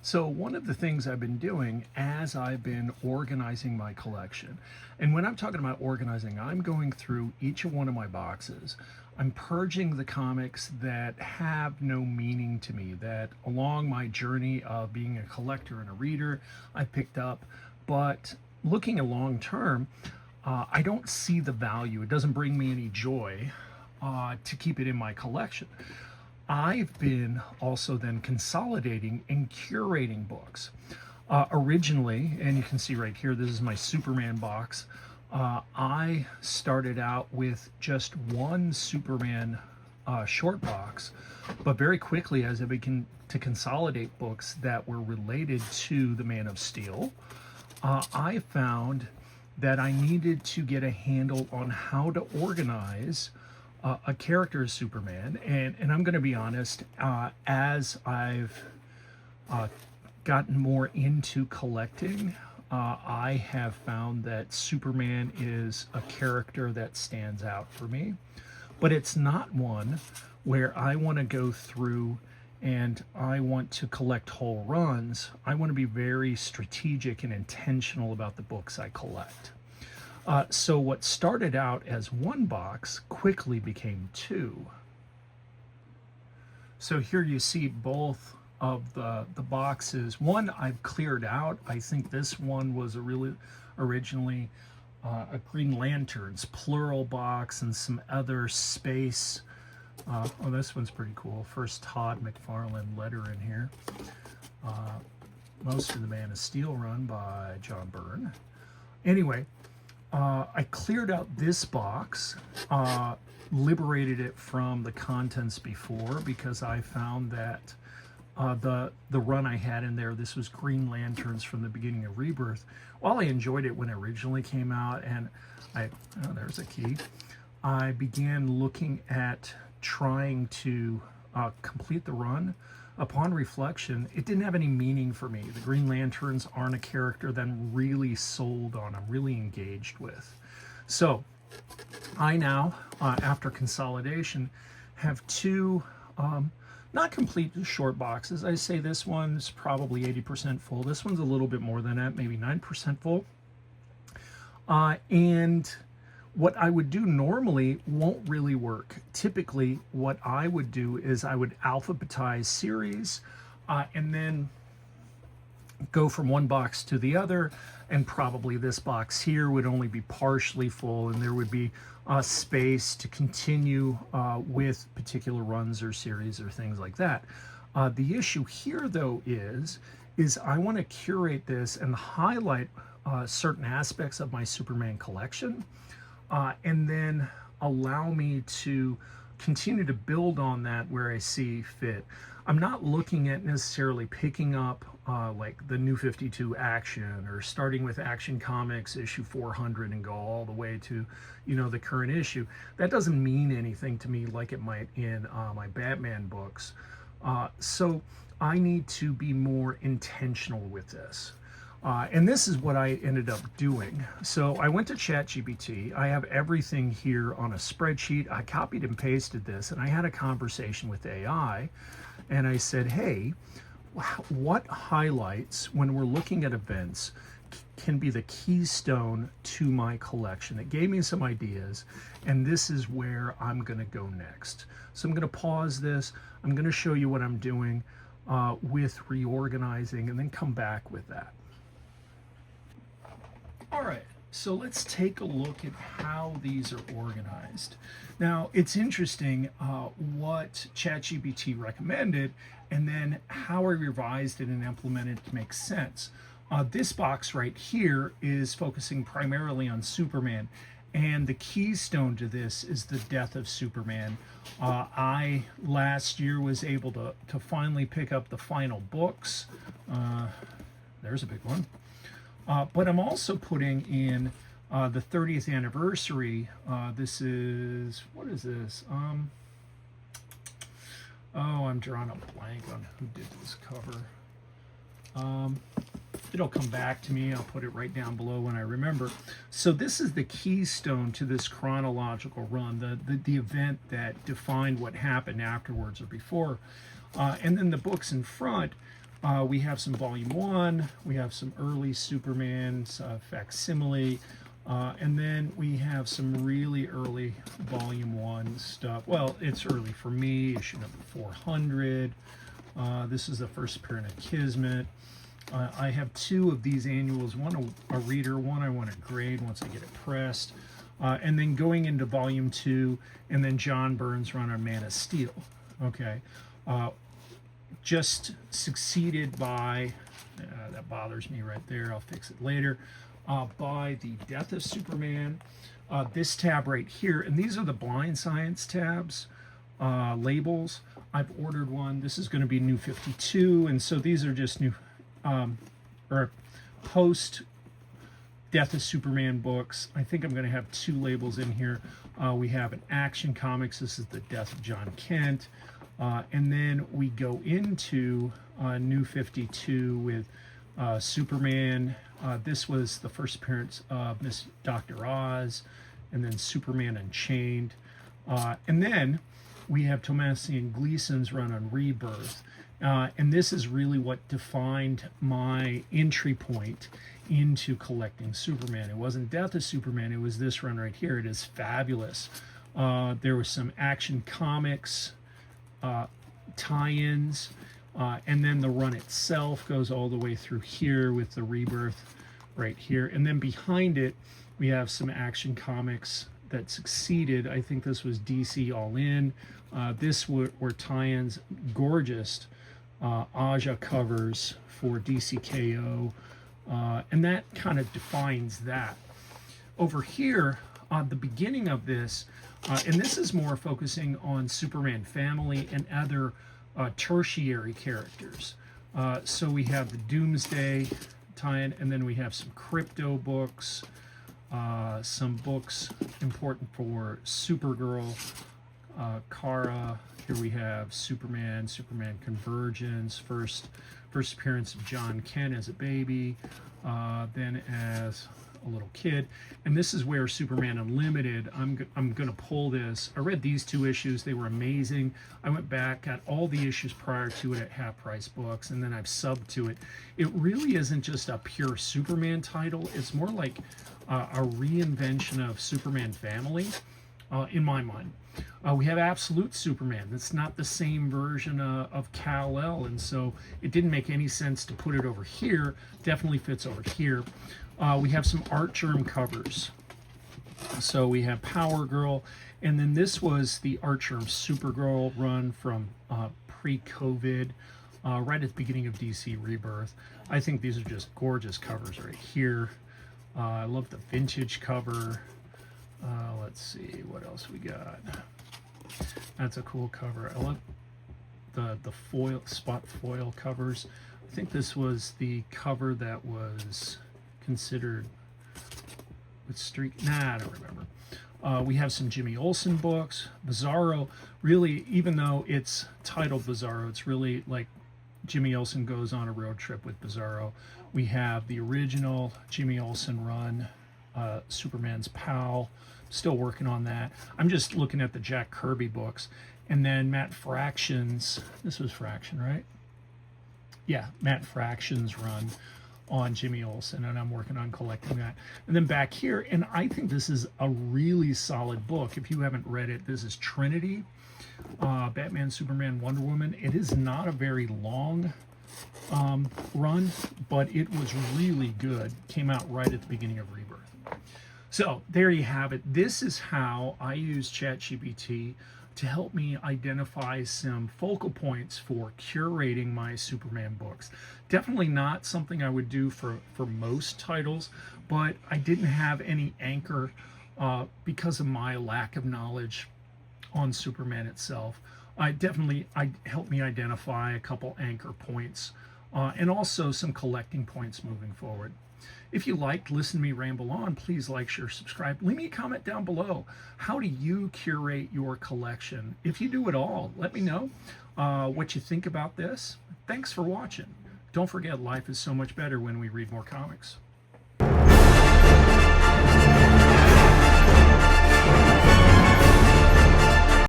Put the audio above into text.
So one of the things I've been doing as I've been organizing my collection, and when I'm talking about organizing, I'm going through each one of my boxes. I'm purging the comics that have no meaning to me, that along my journey of being a collector and a reader, I picked up, but looking at long term, I don't see the value. It doesn't bring me any joy to keep it in my collection. I've been also then consolidating and curating books. Originally, and you can see right here, this is my Superman box. I started out with just one Superman short box, but very quickly as I began to consolidate books that were related to the Man of Steel, I found that I needed to get a handle on how to organize a character as Superman. And I'm going to be honest, as I've gotten more into collecting, I have found that Superman is a character that stands out for me, but it's not one where I want to go through and I want to collect whole runs. I want to be very strategic and intentional about the books I collect. So what started out as one box quickly became two. So here you see both of the boxes. One I've cleared out. I think this one was originally a Green Lanterns plural box and some other space. Oh, this one's pretty cool. First Todd McFarlane letter in here. Most of the Man of Steel run by John Byrne. Anyway, I cleared out this box, liberated it from the contents before because I found that the run I had in there, this was Green Lanterns from the beginning of Rebirth. While I enjoyed it when it originally came out, and oh, there's a key, I began looking at trying to complete the run. Upon reflection, it didn't have any meaning for me. The Green Lanterns aren't a character that I'm really sold on, I'm really engaged with. So I now, after consolidation, have two not complete short boxes. I say this one's probably 80% full. This one's a little bit more than that, maybe 9% full. And what I would do normally won't really work. Typically, what I would do is I would alphabetize series and then go from one box to the other, and probably this box here would only be partially full, and there would be space to continue with particular runs or series or things like that. The issue here, though, is I want to curate this and highlight certain aspects of my Superman collection, and then allow me to continue to build on that where I see fit. I'm not looking at necessarily picking up like the New 52 Action or starting with Action Comics issue 400 and go all the way to, the current issue. That doesn't mean anything to me like it might in my Batman books. So I need to be more intentional with this. And this is what I ended up doing. So I went to ChatGPT. I have everything here on a spreadsheet. I copied and pasted this, and I had a conversation with AI, and I said, hey, what highlights when we're looking at events can be the keystone to my collection? It gave me some ideas, and this is where I'm going to go next. So I'm going to pause this. I'm going to show you what I'm doing with reorganizing, and then come back with that. All right, so let's take a look at how these are organized. Now, it's interesting what ChatGPT recommended and then how I revised it and implemented it to make sense. This box right here is focusing primarily on Superman, and the keystone to this is the death of Superman. I last year was able to finally pick up the final books. There's a big one. But I'm also putting in the 30th anniversary. This is, what is this? Oh, I'm drawing a blank on who did this cover. It'll come back to me. I'll put it right down below when I remember. So this is the keystone to this chronological run, the event that defined what happened afterwards or before. And then the books in front We have some volume 1, we have some early Superman's facsimile, and then we have some really early volume 1 stuff. Well, it's early for me, issue number 400. This is the first appearance of Kismet. I have 2 of these annuals, one a reader, one I want to grade once I get it pressed. And then going into volume 2, and then John Byrne's run on Man of Steel. Okay. Just succeeded by, that bothers me right there, I'll fix it later, by the Death of Superman. This tab right here, and these are the blind science tabs, labels. I've ordered one. This is going to be New 52, and so these are just new, or post Death of Superman books. I think I'm going to have 2 labels in here. We have an Action Comics. This is the Death of John Kent. And then we go into New 52 with Superman. This was the first appearance of Miss Dr. Oz, and then Superman Unchained. And then we have Tomasi and Gleason's run on Rebirth. And this is really what defined my entry point into collecting Superman. It wasn't Death of Superman, it was this run right here. It is fabulous. There was some Action Comics tie-ins, and then the run itself goes all the way through here with the Rebirth right here, and then behind it we have some Action Comics that succeeded. I think this was DC All In. This were tie-ins, gorgeous Aja covers for DCKO, and that kind of defines that. Over here, the beginning of this, and this is more focusing on Superman family and other tertiary characters. So we have the Doomsday tie-in, and then we have some crypto books, some books important for Supergirl, Kara. Here we have Superman, Superman Convergence, first appearance of John Kent as a baby, then as a little kid, and this is where Superman Unlimited, I'm going to pull this. I read these 2 issues, they were amazing. I went back, got all the issues prior to it at Half Price Books, and then I've subbed to it. It really isn't just a pure Superman title, it's more like a reinvention of Superman family, in my mind. We have Absolute Superman. That's not the same version of Kal-El, and so it didn't make any sense to put it over here. Definitely fits over here. We have some Art Germ covers. So we have Power Girl, and then this was the Art Germ Supergirl run from pre-COVID, right at the beginning of DC Rebirth. I think these are just gorgeous covers right here. I love the vintage cover. Let's see what else we got. That's a cool cover. I love the foil, spot foil covers. I think this was the cover that was considered with streak. Nah, I don't remember. We have some Jimmy Olsen books. Bizarro, really, even though it's titled Bizarro, it's really like Jimmy Olsen goes on a road trip with Bizarro. We have the original Jimmy Olsen run, Superman's Pal. Still working on that. I'm just looking at the Jack Kirby books. And then Matt Fraction's, this was Fraction, right? Yeah, Matt Fraction's run on Jimmy Olsen, and I'm working on collecting that. And then back here, and I think this is a really solid book. If you haven't read it, this is Trinity, Batman, Superman, Wonder Woman. It is not a very long run, but it was really good. Came out right at the beginning of Rebirth. So there you have it. This is how I use ChatGPT to help me identify some focal points for curating my Superman books. Definitely not something I would do for most titles, but I didn't have any anchor because of my lack of knowledge on Superman itself. I helped me identify a couple anchor points and also some collecting points moving forward. If you liked Listen to Me Ramble On, please like, share, subscribe. Leave me a comment down below. How do you curate your collection? If you do it all, let me know what you think about this. Thanks for watching. Don't forget, life is so much better when we read more comics.